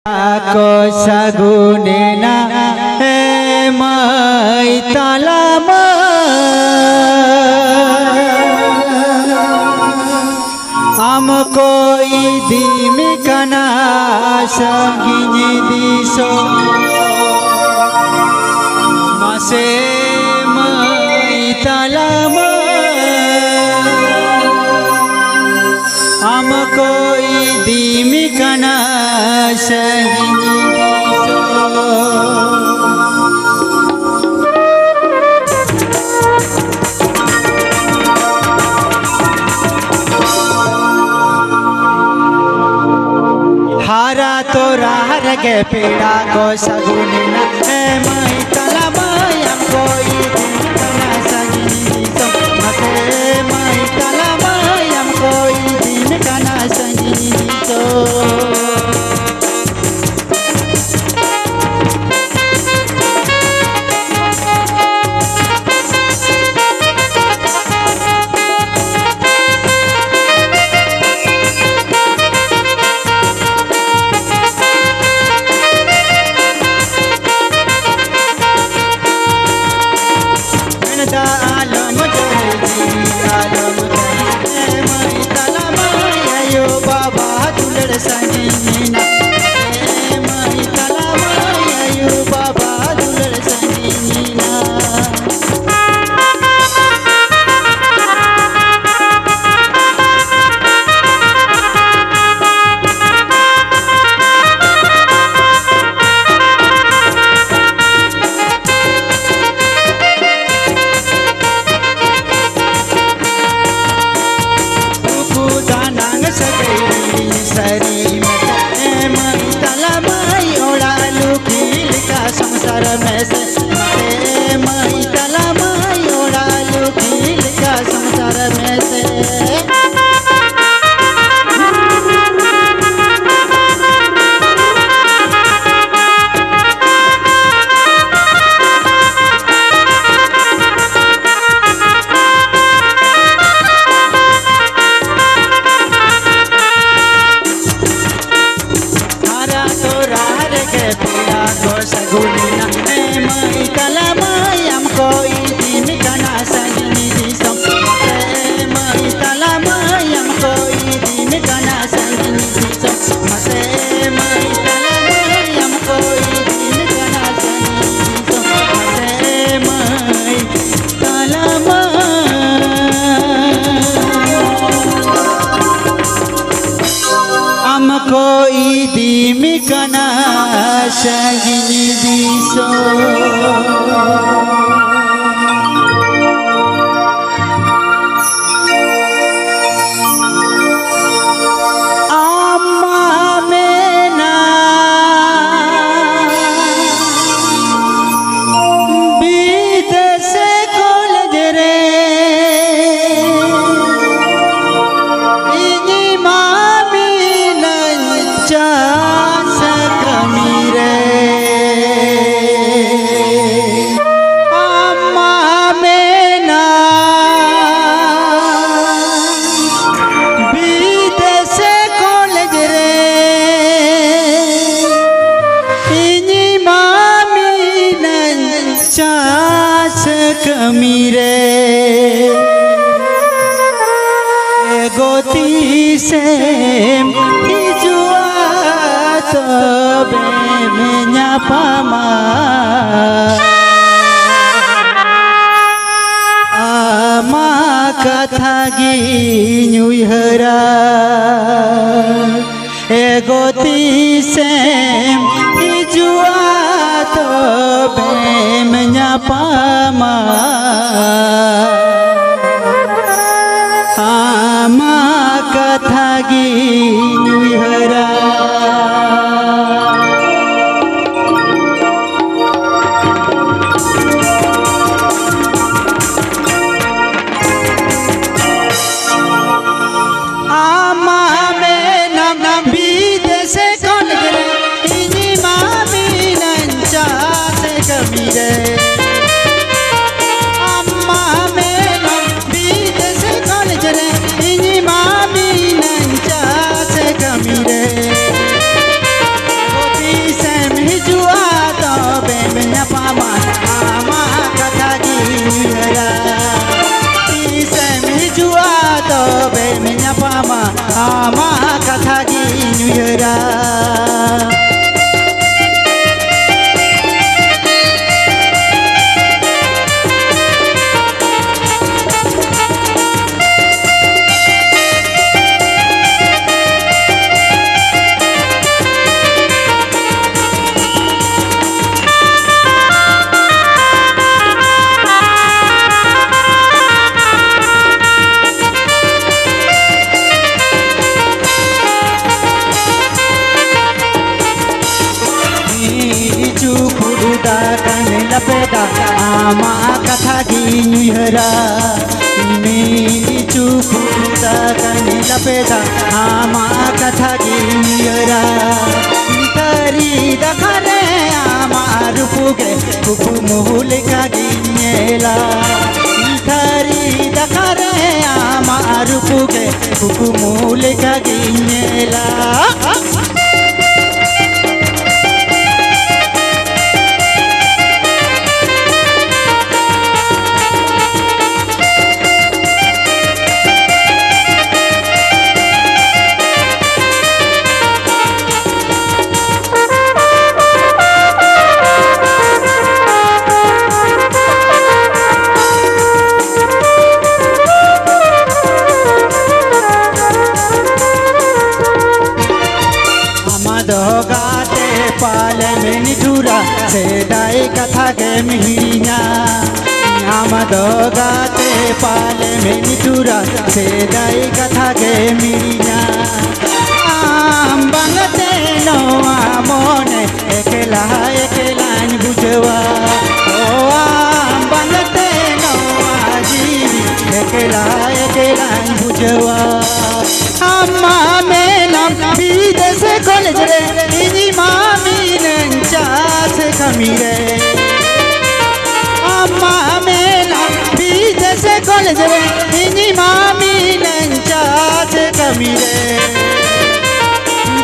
Ako sagunena may talama हमको ईदी में कना संगिनी दिसो मासे मई तलमा हमको ईदी में कना संगिनी हारा तो रार के पीड़ा को सगुनी न मई तलमा हमको ईदी कना संगिनी तो मते मई तलमा हमको ईदी कना संगिनी तो संगिनी दिसो गोती से हिजुआ तो बेमenya pama ama katha ginyui hara egoti se hijua to bemenya pama ama katha ginyui hara अम्मा में takkan lapeda ama kata ginyuhra ini cupu takkan lapeda ama kata ginyuhra tari dakare ama rupuge kupu muhule kaginyela tari dakare ama rupuge kupu muhule kaginyela Dogate pale meni dhura sedai katha ge mihirinya ama dogate pale meni dhura sedai katha ge mihirinya ambangate no amone ekela ekela bujwa o ambangate no ajivi ekela ekela bujwa amma menam vides college re ini mami nencha se kamire amma menam vides college re ini mami nencha se kamire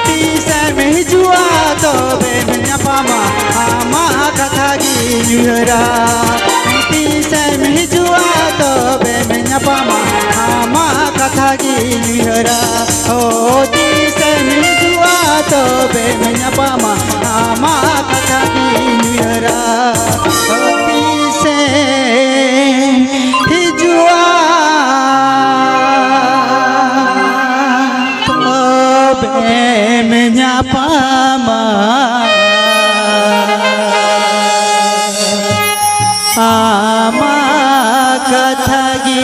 tisa me jua to be menya pama ama katha gi nyuhra tisa me jua to be menya pama ama katha gi nyuhra o tisa me jua to be menya pama ama katha gi nyuhra o tisa jua to be menya pama ama katha gi